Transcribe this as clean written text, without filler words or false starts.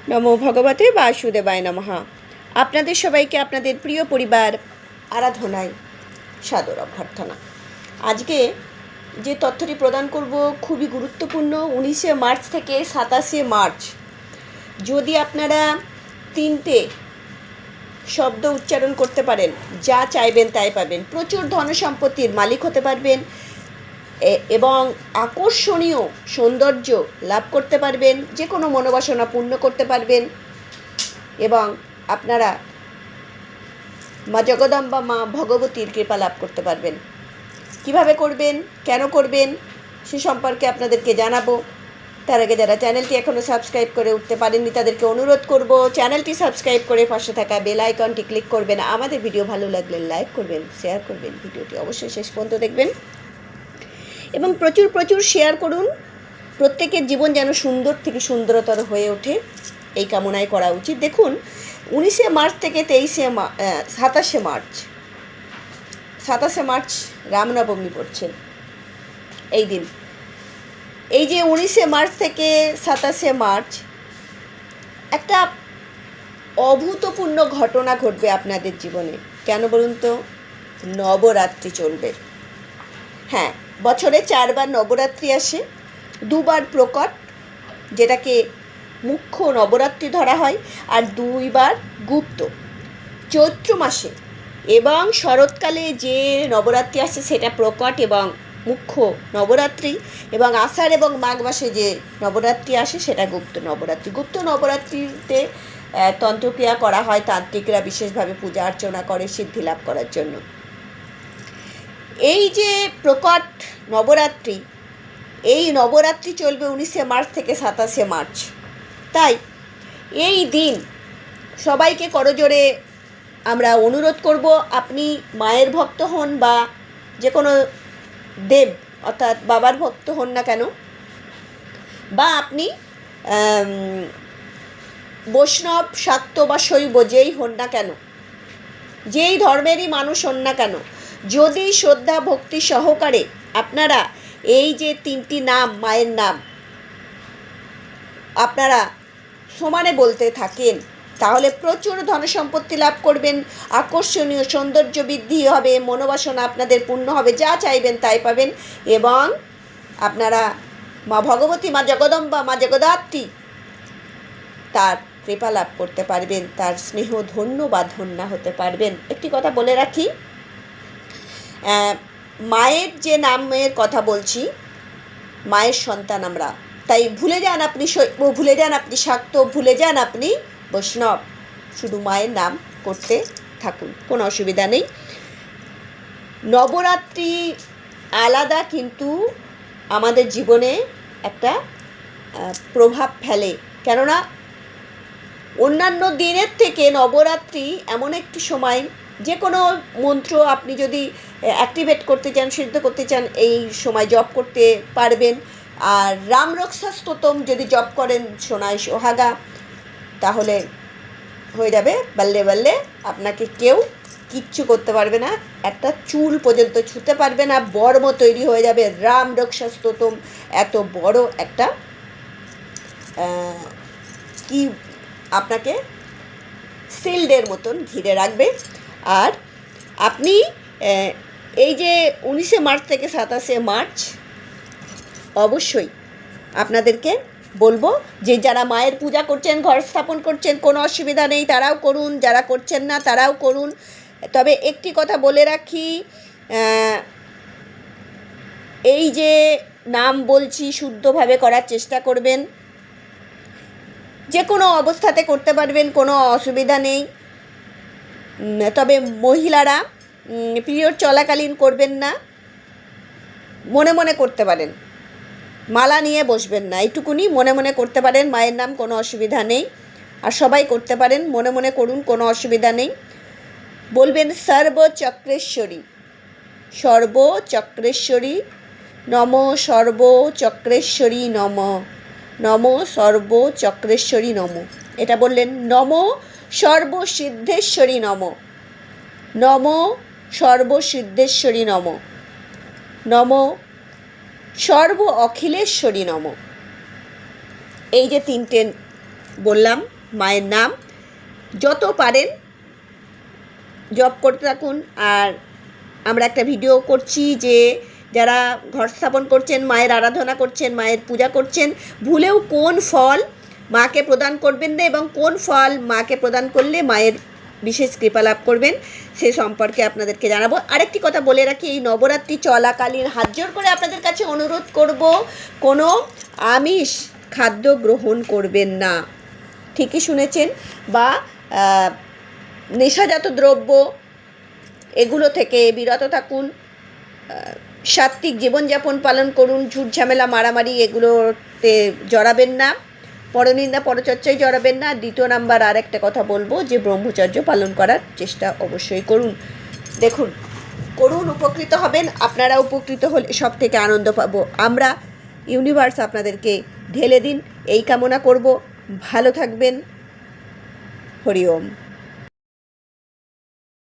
নমো ভগবতে বাসুদেবায় নমঃ। আপনাদের সবাইকে আপনাদের প্রিয় পরিবার আরাধনায় সাদর অভ্যর্থনা। আজকে যে তথ্যটি প্রদান করব খুবই গুরুত্বপূর্ণ। 19শে মার্চ থেকে 27শে মার্চ যদি আপনারা 3টে শব্দ উচ্চারণ করতে পারেন, যা চাইবেন তাই পাবেন। প্রচুর ধনসম্পত্তির মালিক হতে পারবেন এবং আকর্ষণীয় সৌন্দর্য লাভ করতে পারবেন, যে কোনো মনোবাসনা পূর্ণ করতে পারবেন এবং আপনারা মা জগদম্বা মা ভগবতীর কৃপা লাভ করতে পারবেন। কিভাবে করবেন, কেন করবেন সে সম্পর্কে আপনাদেরকে জানাবো। তার আগে যারা চ্যানেলটি এখনও সাবস্ক্রাইব করে উঠতে পারেননি তাদেরকে অনুরোধ করব চ্যানেলটি সাবস্ক্রাইব করে পাশে থাকা বেল আইকনটি ক্লিক করবেন। আমাদের ভিডিও ভালো লাগলে লাইক করবেন, শেয়ার করবেন, ভিডিওটি অবশ্যই শেষ পর্যন্ত দেখবেন এবং প্রচুর শেয়ার করুন। প্রত্যেকের জীবন যেন সুন্দর থেকে সুন্দরতর হয়ে ওঠে, এই কামনাই করা উচিত। দেখুন, 19শে মার্চ থেকে 27শে মার্চ 27শে মার্চ রামনবমী পড়ছে এই দিন। এই যে 19শে মার্চ থেকে 27শে মার্চ একটা অভূতপূর্ণ ঘটনা ঘটবে আপনাদের জীবনে। কেন বলুন তো? নবরাত্রি চলবে। হ্যাঁ, বছরে 4বার নবরাত্রি আসে, 2বার প্রকট যেটাকে মুখ্য নবরাত্রি ধরা হয়, আর 2বার গুপ্ত। চৈত্র মাসে এবং শরৎকালে যে নবরাত্রি আসে সেটা প্রকট এবং মুখ্য নবরাত্রি, এবং আষাঢ় এবং মাঘ মাসে যে নবরাত্রি আসে সেটা গুপ্ত নবরাত্রি। গুপ্ত নবরাত্রিতে তন্ত্রক্রিয়া করা হয়, তান্ত্রিকরা বিশেষভাবে পূজা অর্চনা করে সিদ্ধি লাভ করার জন্য। এই যে প্রকট নবরাত্রি, এই নবরাত্রি চলবে 19শে মার্চ থেকে 27শে মার্চ। তাই এই দিন সবাইকে করজোড়ে আমরা অনুরোধ করব, আপনি মায়ের ভক্ত হন বা যে কোনো দেব অর্থাৎ বাবার ভক্ত হন না কেন, বা আপনি বৈষ্ণব, শাক্ত বা শৈব যেই হন না কেন, যেই ধর্মেরই মানুষ হন না কেন, যদি শ্রদ্ধা ভক্তি সহকারে আপনারা এই যে 3টি নাম, মায়ের নাম আপনারা সমানে বলতে থাকেন, তাহলে প্রচুর ধনসম্পত্তি লাভ করবেন, আকর্ষণীয় সৌন্দর্য বৃদ্ধি হবে, মনোবাসনা আপনাদের পূর্ণ হবে, যা চাইবেন তাই পাবেন এবং আপনারা মা ভগবতী, মা জগদম্বা, মা জগদ্ধাত্রী তার কৃপা লাভ করতে পারবেন, তার স্নেহ ধন্য বা ধন্যা হতে পারবেন। একটি কথা বলে রাখি, মায়ের যে নামের কথা বলছি, মায়ের সন্তান আমরা, তাই ভুলে যান আপনি শৈব, ভুলে যান আপনি শাক্ত, ভুলে যান আপনি বৈষ্ণব, শুধু মায়ের নাম করতে থাকুন, কোনো অসুবিধা নেই। নবরাত্রি আলাদা, কিন্তু আমাদের জীবনে একটা প্রভাব ফেলে। কেননা অন্যান্য দিনের থেকে নবরাত্রি এমন একটি সময়, যে কোনো মন্ত্র আপনি যদি অ্যাক্টিভেট করতে চান, সিদ্ধ করতে চান, এই সময় জপ করতে পারবেন। আর রাম রক্ষা স্তোত্রম যদি জপ করেন সোনায় সোহাগা, তাহলে হয়ে যাবে বাল্লে বাল্লে, আপনাকে কেউ কিচ্ছু করতে পারবে না, একটা চুল পর্যন্ত ছুঁতে পারবে না, বর্ম তৈরি হয়ে যাবে। রাম রক্ষা স্তোত্রম এত বড় একটা কি আপনাকে শিল্ডের মতন ঘিরে রাখবে। আর আপনি এই যে 19শে মার্চ থেকে 27শে মার্চ অবশ্যই আপনাদেরকে বলবো যে যারা মায়ের পূজা করছেন, ঘর স্থাপন করছেন, কোনো অসুবিধা নেই, তারাও করুন, যারা করছেন না তারাও করুন। তবে একটি কথা বলে রাখি, এই যে নাম বলছি শুদ্ধভাবে করার চেষ্টা করবেন, যে কোনো অবস্থাতে করতে পারবেন, কোনো অসুবিধা নেই। তবে মহিলারা পিরিয়ড চলাকালীন করবেন না, মনে মনে করতে পারেন, মালা নিয়ে বসবেন না, এইটুকুনি মনে মনে করতে পারেন, মায়ের নাম, কোনো অসুবিধা নেই। আর সবাই করতে পারেন, মনে মনে করুন, কোনো অসুবিধা নেই। বলবেন সর্বচক্রেশ্বরী, সর্বচক্রেশ্বরী নম, সর্বচক্রেশ্বরী নম, নম সর্বচক্রেশ্বরী নম। এটা বললেন নম সর্বসিদ্ধেশ্বরী নম, নম সর্বসিদ্ধেশ্বরী নম, নম সর্ব অখিলেশ্বরী নম। এই যে 3টে বললাম, মায়ের নাম যত পারেন জপ করতে থাকুন। আর আমরা একটা ভিডিও করছি যে যারা ঘর স্থাপন করছেন, মায়ের আরাধনা করছেন, মায়ের পূজা করছেন, ভুলেও কোন ফল মাকে প্রদান করবেন না এবং কোন ফল মাকে প্রদান করলে মায়ের বিশেষ কৃপা লাভ করবেন সে সম্পর্কে আপনাদেরকে জানাবো। আরেকটি কথা বলে রাখি, এই নবরাত্রি চলাকালীন হাত জোর করে আপনাদের কাছে অনুরোধ করব, কোনো আমিষ খাদ্য গ্রহণ করবেন না। ঠিকই শুনেছেন। বা নেশাজাত দ্রব্য এগুলো থেকে বিরত থাকুন, সাত্ত্বিক জীবনযাপন পালন করুন, ঝুট ঝামেলা মারামারি এগুলোতে জড়াবেন না, পরনিন্দা পরচর্চায় জড়াবেন না। দ্বিতীয় নাম্বার আর একটা কথা বলবো যে ব্রহ্মচর্য পালন করার চেষ্টা অবশ্যই করুন। দেখুন, করুন, উপকৃত হবেন। আপনারা উপকৃত হলে সব থেকে আনন্দ পাবো আমরা। ইউনিভার্স আপনাদেরকে ঢেলে দিন এই কামনা করব। ভালো থাকবেন। হরি ওম।